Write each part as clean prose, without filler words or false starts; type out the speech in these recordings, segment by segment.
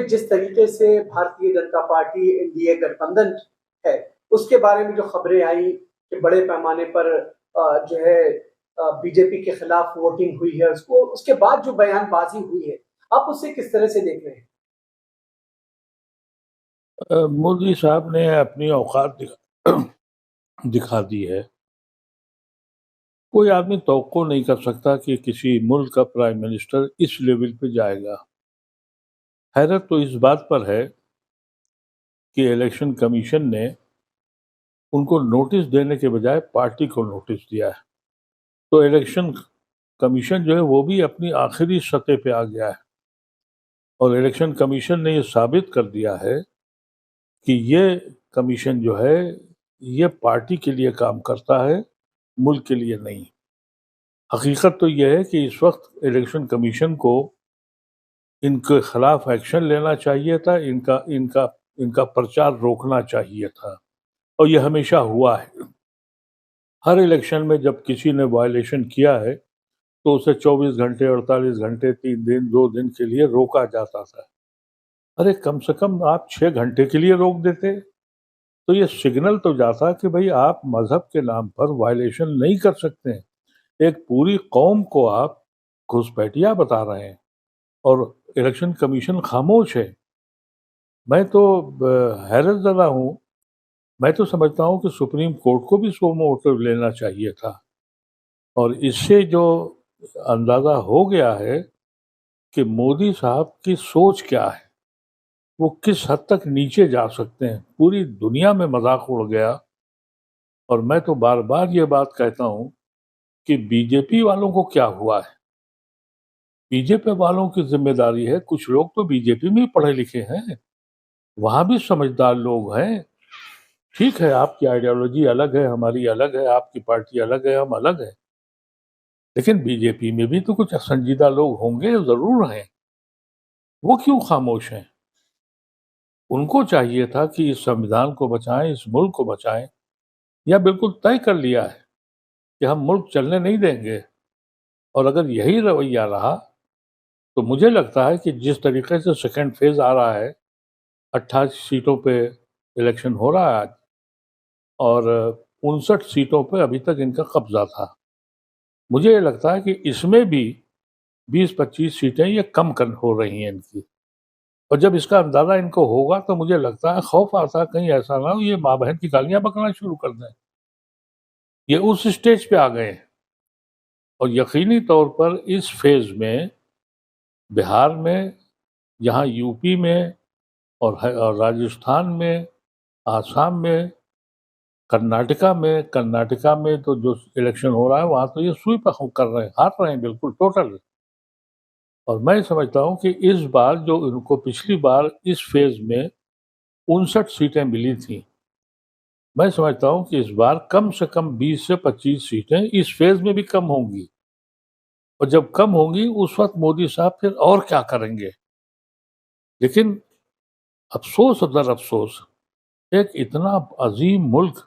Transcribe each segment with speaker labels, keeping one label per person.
Speaker 1: में जिस तरीके से भारतीय जनता पार्टी एनडीए गठबंधन है, उसके बारे में जो खबरें आई कि बड़े पैमाने पर जो है बीजेपी के खिलाफ वोटिंग हुई है, उसके बाद जो बयानबाजी हुई है, आप उसे किस तरह से देख रहे हैं?
Speaker 2: मोदी साहब ने अपनी औकात दिखा दी है। कोई आदमी तवक्को नहीं कर सकता कि किसी मुल्क का प्राइम मिनिस्टर इस लेवल पे जाएगा। हैरत तो इस बात पर है कि इलेक्शन कमीशन ने उनको नोटिस देने के बजाय पार्टी को नोटिस दिया है। तो इलेक्शन कमीशन जो है वो भी अपनी आखिरी सतह पे आ गया है और इलेक्शन कमीशन ने ये साबित कर दिया है कि ये कमीशन जो है ये पार्टी के लिए काम करता है, मुल्क के लिए नहीं। हकीकत तो यह है कि इस वक्त इलेक्शन कमीशन को इनके खिलाफ एक्शन लेना चाहिए था, इनका इनका इनका प्रचार रोकना चाहिए था और यह हमेशा हुआ है। हर इलेक्शन में जब किसी ने वायलेशन किया है तो उसे 24 घंटे, 48 घंटे, 3 दिन, 2 दिन के लिए रोका जाता था। अरे कम से कम आप 6 घंटे के लिए रोक देते तो ये सिग्नल तो जाता कि भाई आप मजहब के नाम पर वायलेशन नहीं कर सकते हैं। एक पूरी कौम को आप घुसपैठिया बता रहे हैं और इलेक्शन कमीशन खामोश है। मैं तो हैरत ज़दा हूँ। मैं तो समझता हूँ कि सुप्रीम कोर्ट को भी सो मोटिव लेना चाहिए था और इससे जो अंदाज़ा हो गया है कि मोदी साहब की सोच क्या है, वो किस हद तक नीचे जा सकते हैं। पूरी दुनिया में मजाक उड़ गया और मैं तो बार बार ये बात कहता हूँ कि बीजेपी वालों को क्या हुआ है। बीजेपी वालों की जिम्मेदारी है, कुछ लोग तो बीजेपी में पढ़े लिखे हैं, वहां भी समझदार लोग हैं। ठीक है, आपकी आइडियोलॉजी अलग है, हमारी अलग है, आपकी पार्टी अलग है, हम अलग है, लेकिन बीजेपी में भी तो कुछ संजीदा लोग होंगे, जरूर हैं। वो क्यों खामोश हैं? उनको चाहिए था कि इस संविधान को बचाएं, इस मुल्क को बचाएं, या बिल्कुल तय कर लिया है कि हम मुल्क चलने नहीं देंगे। और अगर यही रवैया रहा तो मुझे लगता है कि जिस तरीके से सेकेंड फेज आ रहा है, 28 सीटों पे इलेक्शन हो रहा है आज और 59 सीटों पे अभी तक इनका कब्जा था, मुझे ये लगता है कि इसमें भी 20-25 सीटें ये कम कर हो रही हैं इनकी। और जब इसका अंदाजा इनको होगा तो मुझे लगता है, खौफ आता है कहीं ऐसा ना हो ये माँ बहन की गालियां बकना शुरू कर दें। ये उस स्टेज पे आ गए हैं और यकीनी तौर पर इस फेज में बिहार में, यहाँ यूपी में और राजस्थान में, आसाम में, कर्नाटका में तो जो इलेक्शन हो रहा है वहां तो ये सुई पर कर रहे हैं, हार रहे हैं बिल्कुल टोटल। और मैं समझता हूँ कि इस बार जो इनको पिछली बार इस फेज में 59 सीटें मिली थी, मैं समझता हूँ कि इस बार कम से कम 20 से 25 सीटें इस फेज में भी कम होंगी। और जब कम होंगी उस वक्त मोदी साहब फिर और क्या करेंगे। लेकिन अफसोस दर अफसोस, एक इतना अजीम मुल्क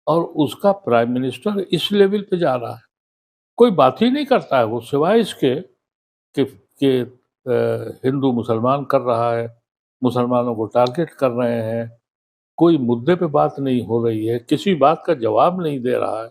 Speaker 2: और उसका प्राइम मिनिस्टर इस लेवल पे जा रहा है, कोई बात ही नहीं करता है वो, सिवाय इसके कि हिंदू मुसलमान कर रहा है, मुसलमानों को टारगेट कर रहे हैं, कोई मुद्दे पे बात नहीं हो रही है, किसी बात का जवाब नहीं दे रहा है,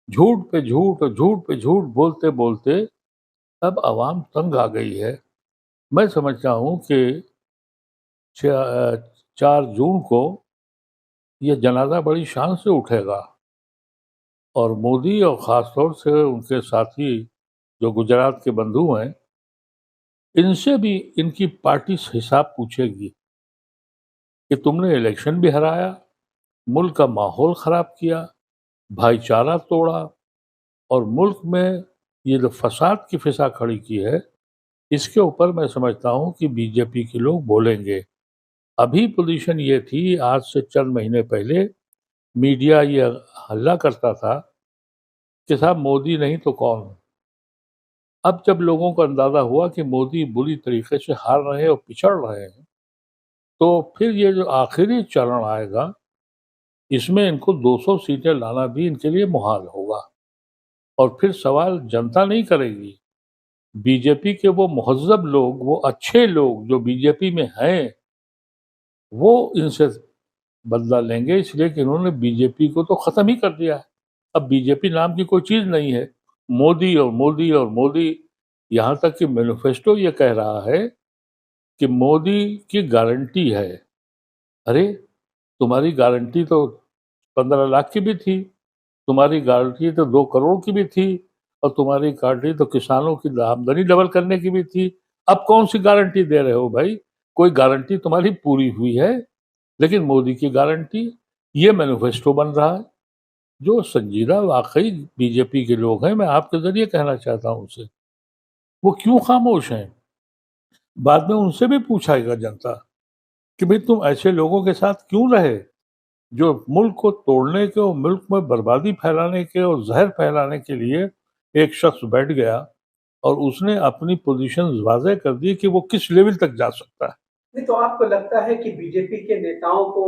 Speaker 2: झूठ पे झूठ और झूठ पे झूठ बोलते बोलते अब आवाम तंग आ गई है। मैं समझता हूँ कि 4 जून को यह जनाजा बड़ी शान से उठेगा और मोदी और ख़ासतौर से उनके साथी जो गुजरात के बंधु हैं, इनसे भी इनकी पार्टी हिसाब पूछेगी कि तुमने इलेक्शन भी हराया, मुल्क का माहौल ख़राब किया, भाईचारा तोड़ा और मुल्क में ये जो फसाद की फिजा खड़ी की है, इसके ऊपर मैं समझता हूँ कि बीजेपी के लोग बोलेंगे। अभी पोजीशन ये थी, आज से चंद महीने पहले मीडिया ये हल्ला करता था कि साहब मोदी नहीं तो कौन। अब जब लोगों को अंदाजा हुआ कि मोदी बुरी तरीके से हार रहे हैं और पिछड़ रहे हैं, तो फिर ये जो आखिरी चरण आएगा, इसमें इनको 200 सीटें लाना भी इनके लिए मुहाल होगा। और फिर सवाल जनता नहीं करेगी, बीजेपी के वो मुहज़्ज़ब लोग, वो अच्छे लोग जो बीजेपी में हैं, वो इनसे बदला लेंगे, इसलिए कि इन्होंने बीजेपी को तो खत्म ही कर दिया है। अब बीजेपी नाम की कोई चीज नहीं है। मोदी और मोदी और मोदी, यहां तक कि मैनिफेस्टो ये कह रहा है कि मोदी की गारंटी है। अरे, तुम्हारी गारंटी तो 15 लाख की भी थी, तुम्हारी गारंटी तो 2 करोड़ की भी थी, और तुम्हारी गारंटी तो किसानों की आमदनी डबल करने की भी थी। अब कौन सी गारंटी दे रहे हो भाई? कोई गारंटी तुम्हारी पूरी हुई है, लेकिन मोदी की गारंटी, ये मैनिफेस्टो बन रहा है। जो संजीदा वाकई बीजेपी के लोग हैं, मैं आपके जरिए कहना चाहता हूं उनसे, वो क्यों खामोश हैं? बाद में उनसे भी पूछाएगा जनता कि भाई तुम ऐसे लोगों के साथ क्यों रहे जो मुल्क को तोड़ने के और मुल्क में बर्बादी फैलाने के और जहर फैलाने के लिए एक शख्स बैठ गया और उसने अपनी पोजीशन वाज़ेह कर दी कि वो किस लेवल तक जा सकता है।
Speaker 1: नहीं, तो आपको लगता है कि बीजेपी के नेताओं को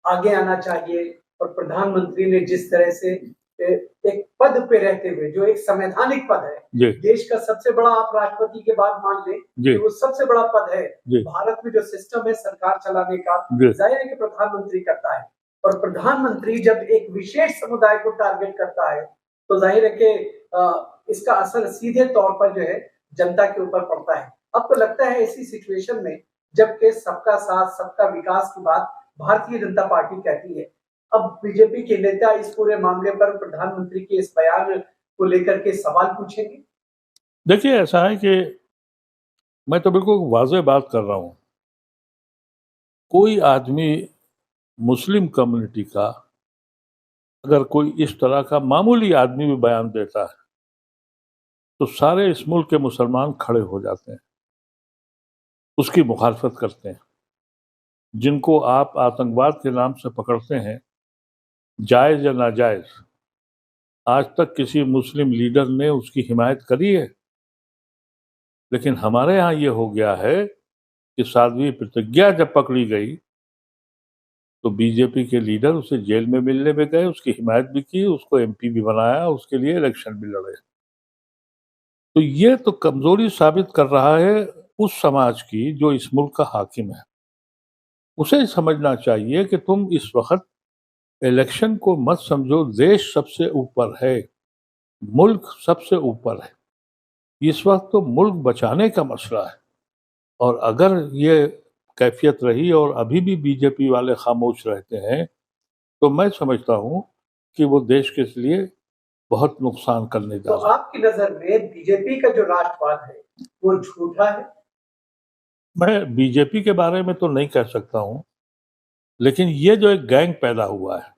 Speaker 1: आगे आना चाहिए और प्रधानमंत्री ने जिस तरह से एक पद पे रहते हुए, जो एक संवैधानिक पद है,
Speaker 2: जी
Speaker 1: देश का सबसे बड़ा, आप राष्ट्रपति के बाद मान लें
Speaker 2: जी
Speaker 1: कि वो सबसे बड़ा पद है
Speaker 2: जी
Speaker 1: भारत में, जो सिस्टम है सरकार चलाने का,
Speaker 2: जी
Speaker 1: जाहिर है कि प्रधानमंत्री करता है। और प्रधानमंत्री जब एक विशेष समुदाय को टारगेट करता है, तो जाहिर है कि इसका असर सीधे तौर पर जो है जनता के ऊपर पड़ता है। आपको लगता है ऐसी सिचुएशन में, जबकि सबका साथ सबका विकास की बात भारतीय जनता पार्टी कहती है, अब बीजेपी के नेता इस पूरे मामले पर प्रधानमंत्री के इस बयान को लेकर के सवाल पूछेंगे?
Speaker 2: देखिए, ऐसा है कि मैं तो बिल्कुल वाज़ेह बात कर रहा हूँ। कोई आदमी मुस्लिम कम्युनिटी का अगर कोई इस तरह का मामूली आदमी भी बयान देता है, तो सारे इस मुल्क के मुसलमान खड़े हो जाते हैं, उसकी मुखालफत करते हैं। जिनको आप आतंकवाद के नाम से पकड़ते हैं, जायज़ या नाजायज़, आज तक किसी मुस्लिम लीडर ने उसकी हिमायत करी है? लेकिन हमारे यहाँ ये हो गया है कि साध्वी प्रतिज्ञा जब पकड़ी गई, तो बीजेपी के लीडर उसे जेल में मिलने में गए, उसकी हिमायत भी की, उसको एमपी भी बनाया, उसके लिए इलेक्शन भी लड़े। तो ये तो कमजोरी साबित कर रहा है उस समाज की जो इस मुल्क का हाकिम है। उसे समझना चाहिए कि तुम इस वक्त इलेक्शन को मत समझो, देश सबसे ऊपर है, मुल्क सबसे ऊपर है। इस वक्त तो मुल्क बचाने का मसला है, और अगर ये कैफियत रही और अभी भी बीजेपी वाले खामोश रहते हैं, तो मैं समझता हूं कि वो देश के लिए बहुत नुकसान करने जा
Speaker 1: तो
Speaker 2: रहे हैं।
Speaker 1: आपकी नजर में बीजेपी का जो राष्ट्रवाद है वो झूठा है?
Speaker 2: मैं बीजेपी के बारे में तो नहीं कह सकता हूं, लेकिन ये जो एक गैंग पैदा हुआ है,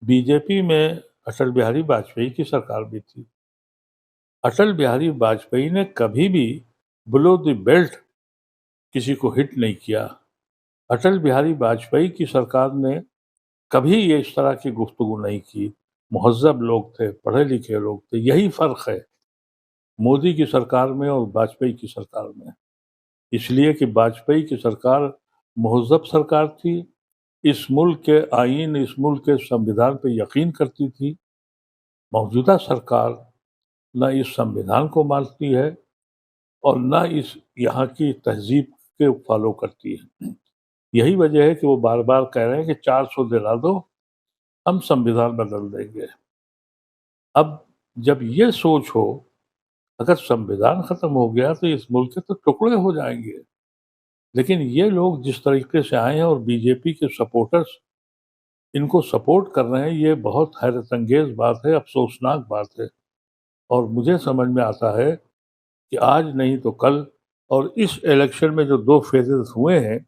Speaker 2: बीजेपी में अटल बिहारी वाजपेयी की सरकार भी थी। अटल बिहारी वाजपेयी ने कभी भी बिलो द बेल्ट किसी को हिट नहीं किया। अटल बिहारी वाजपेयी की सरकार ने कभी ये इस तरह की गुफ्तगू नहीं की। मुहज़्ज़ब लोग थे, पढ़े लिखे लोग थे। यही फ़र्क है मोदी की सरकार में और वाजपेयी की सरकार में। इसलिए कि वाजपेयी की सरकार मुहज़्ज़ब सरकार थी, इस मुल्क के आईन, इस मुल्क के संविधान पे यकीन करती थी। मौजूदा सरकार न इस संविधान को मानती है और न इस यहाँ की तहजीब के फॉलो करती है। यही वजह है कि वो बार बार कह रहे हैं कि 400 दिला दो, हम संविधान बदल देंगे। अब जब ये सोच हो, अगर संविधान खत्म हो गया तो इस मुल्क के तो टुकड़े हो जाएंगे। लेकिन ये लोग जिस तरीके से आए हैं और बीजेपी के सपोर्टर्स इनको सपोर्ट कर रहे हैं, ये बहुत हैरत अंगेज बात है, अफसोसनाक बात है। और मुझे समझ में आता है कि आज नहीं तो कल, और इस इलेक्शन में जो 2 फेजेस हुए हैं,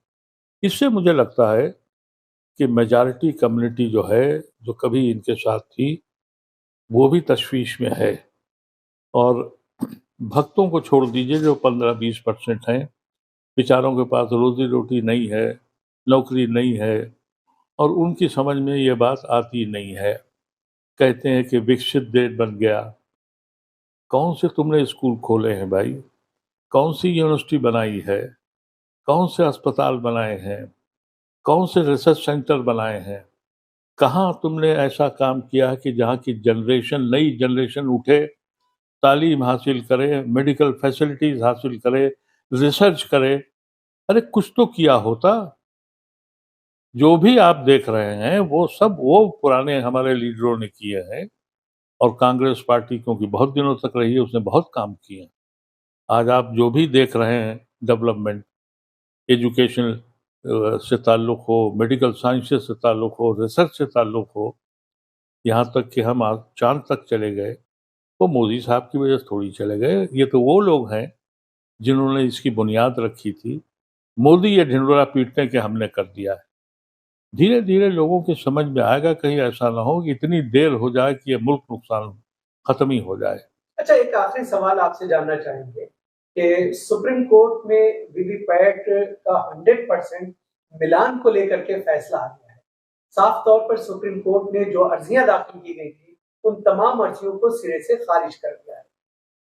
Speaker 2: इससे मुझे लगता है कि मेजॉरिटी कम्युनिटी जो है, जो कभी इनके साथ थी, वो भी तशवीश में है। और भक्तों को छोड़ दीजिए जो 15-20% हैं, बेचारों के पास रोजी रोटी नहीं है, नौकरी नहीं है, और उनकी समझ में ये बात आती नहीं है। कहते हैं कि विकसित देश बन गया। कौन से तुमने स्कूल खोले हैं भाई? कौन सी यूनिवर्सिटी बनाई है? कौन से अस्पताल बनाए हैं? कौन से रिसर्च सेंटर बनाए हैं? कहाँ तुमने ऐसा काम किया है कि जहाँ की जनरेशन, नई जनरेशन उठे तालीम हासिल करे, मेडिकल फैसिलिटीज हासिल करे, रिसर्च करे। अरे कुछ तो किया होता। जो भी आप देख रहे हैं वो सब वो पुराने हमारे लीडरों ने किए हैं, और कांग्रेस पार्टी क्योंकि बहुत दिनों तक रही है, उसने बहुत काम किए। आज आप जो भी देख रहे हैं डेवलपमेंट, एजुकेशन से ताल्लुक हो, मेडिकल साइंसेज से ताल्लुक हो, रिसर्च से ताल्लुक हो, यहाँ तक कि हम आज चांद तक चले गए, वो मोदी साहब की वजह से थोड़ी चले गए। ये तो वो लोग हैं जिन्होंने इसकी बुनियाद रखी थी। मोदी ये ढिंढोरा पीटते हैं कि हमने कर दिया है। धीरे धीरे लोगों की समझ में आएगा, कहीं ऐसा ना हो कि इतनी देर हो जाए कि ये मुल्क नुकसान खत्म ही हो जाए।
Speaker 1: अच्छा, एक आखिरी सवाल आपसे जानना चाहेंगे कि सुप्रीम कोर्ट में वीवीपैट का 100% मिलान को लेकर के फैसला आ गया है। साफ तौर पर सुप्रीम कोर्ट ने जो अर्जियां दाखिल की गई थी उन तमाम अर्जियों को सिरे से खारिज कर दिया है।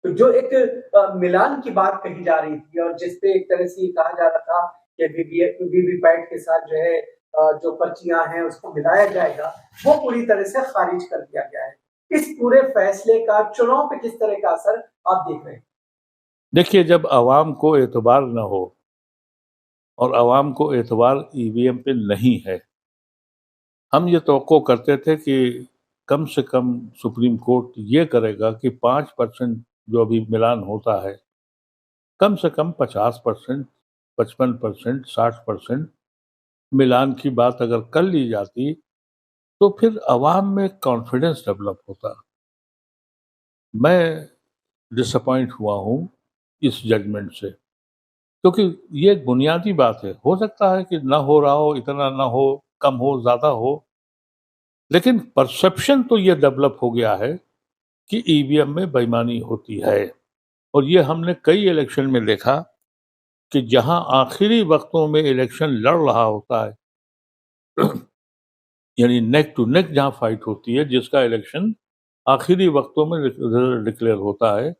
Speaker 1: तो जो एक मिलान की बात कही जा रही थी और जिसपे एक तरह से ये कहा जा रहा था कि वीवीपैट के साथ जो है जो पर्चियां हैं उसको मिलाया जाएगा, वो पूरी तरह से खारिज कर दिया गया है। इस पूरे फैसले का चुनाव पे किस तरह का असर आप देख रहे हैं?
Speaker 2: देखिए, जब आवाम को एतबार न हो, और आवाम को एतबार ईवीएम पे नहीं है, हम ये तवक्को करते थे कि कम से कम सुप्रीम कोर्ट ये करेगा कि 5% जो अभी मिलान होता है, कम से कम 50%, 55%, 60% मिलान की बात अगर कर ली जाती, तो फिर अवाम में कॉन्फिडेंस डेवलप होता। मैं डिसअपॉइंट हुआ हूँ इस जजमेंट से, क्योंकि ये एक बुनियादी बात है। हो सकता है कि ना हो रहा हो, इतना ना हो, कम हो, ज्यादा हो, लेकिन परसेप्शन तो ये डेवलप हो गया है कि ईवीएम में बेईमानी होती है। और ये हमने कई इलेक्शन में देखा कि जहां आखिरी वक्तों में इलेक्शन लड़ रहा होता है, यानी नेक टू नेक जहां फाइट होती है, जिसका इलेक्शन आखिरी वक्तों में डिक्लेयर होता है,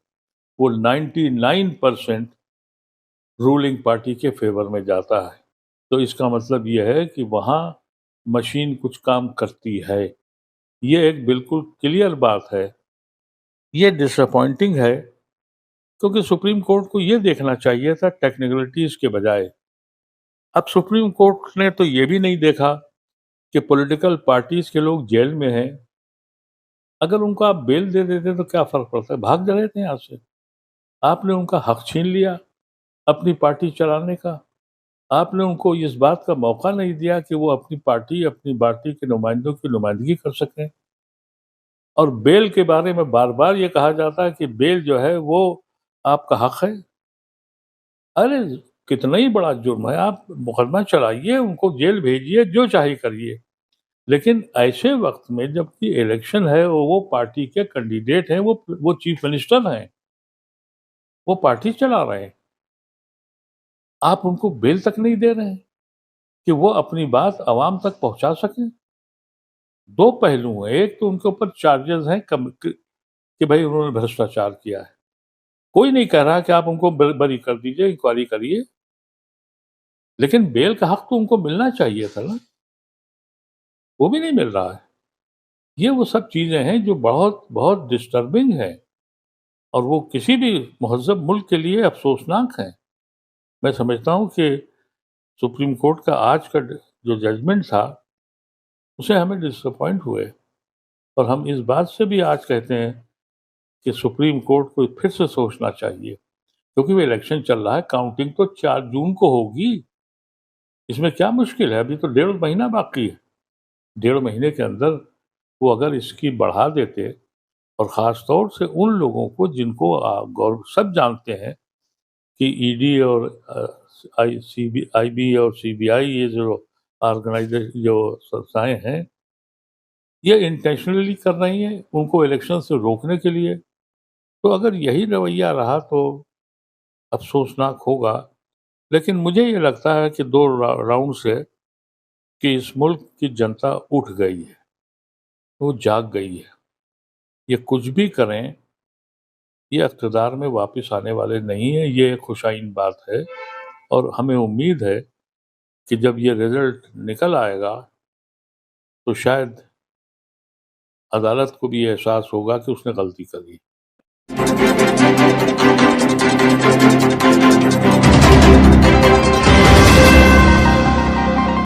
Speaker 2: वो 99% रूलिंग पार्टी के फेवर में जाता है। तो इसका मतलब यह है कि वहां मशीन कुछ काम करती है। ये एक बिल्कुल क्लियर बात है। ये डिसअपॉइंटिंग है, क्योंकि सुप्रीम कोर्ट को ये देखना चाहिए था टेक्निकलिटीज के बजाय। अब सुप्रीम कोर्ट ने तो ये भी नहीं देखा कि पॉलिटिकल पार्टीज के लोग जेल में हैं। अगर उनको आप बेल दे देते तो क्या फर्क पड़ता है, भाग जा रहे थे यहाँ से। आपने उनका हक छीन लिया अपनी पार्टी चलाने का। आपने उनको इस बात का मौका नहीं दिया कि वो अपनी पार्टी के नुमाइंदों की नुमाइंदगी कर सकें। और बेल के बारे में बार बार ये कहा जाता है कि बेल जो है वो आपका हक है। अरे कितना ही बड़ा जुर्म है, आप मुकदमा चलाइए, उनको जेल भेजिए, जो चाहे करिए, लेकिन ऐसे वक्त में जबकि इलेक्शन है, वो पार्टी के कैंडिडेट हैं, वो चीफ मिनिस्टर हैं, वो पार्टी चला रहे हैं, आप उनको बेल तक नहीं दे रहे हैं कि वो अपनी बात आवाम तक पहुंचा सकें। दो पहलू हैं, एक तो उनके ऊपर चार्जेस हैं कि भाई उन्होंने भ्रष्टाचार किया है। कोई नहीं कह रहा कि आप उनको बरी कर दीजिए, इंक्वायरी करिए, लेकिन बेल का हक तो उनको मिलना चाहिए था ना, वो भी नहीं मिल रहा है। ये वो सब चीजें हैं जो बहुत बहुत डिस्टर्बिंग है, और वो किसी भी महज़ब मुल्क के लिए अफसोसनाक है। मैं समझता हूँ कि सुप्रीम कोर्ट का आज का जो जजमेंट था, उसे हमें डिसअपॉइंट हुए, और हम इस बात से भी आज कहते हैं कि सुप्रीम कोर्ट को फिर से सोचना चाहिए, क्योंकि वो इलेक्शन चल रहा है, काउंटिंग तो 4 जून को होगी। इसमें क्या मुश्किल है, अभी तो 1.5 महीना बाकी है। 1.5 महीने के अंदर वो अगर इसकी बढ़ा देते, और ख़ास तौर से उन लोगों को जिनको सब जानते हैं कि ईडी और आईबी और सीबीआई, ये जो ऑर्गेनाइजेशन, जो संस्थाएं हैं, ये इंटेंशनली कर रही हैं उनको इलेक्शन से रोकने के लिए। तो अगर यही रवैया रहा तो अफसोसनाक होगा। लेकिन मुझे ये लगता है कि 2 राउंड से कि इस मुल्क की जनता उठ गई है, वो जाग गई है। ये कुछ भी करें, ये इक़्तिदार में वापस आने वाले नहीं है। ये एक खुशाइन बात है, और हमें उम्मीद है कि जब ये रिजल्ट निकल आएगा तो शायद अदालत को भी एहसास होगा कि उसने गलती करी।
Speaker 1: है।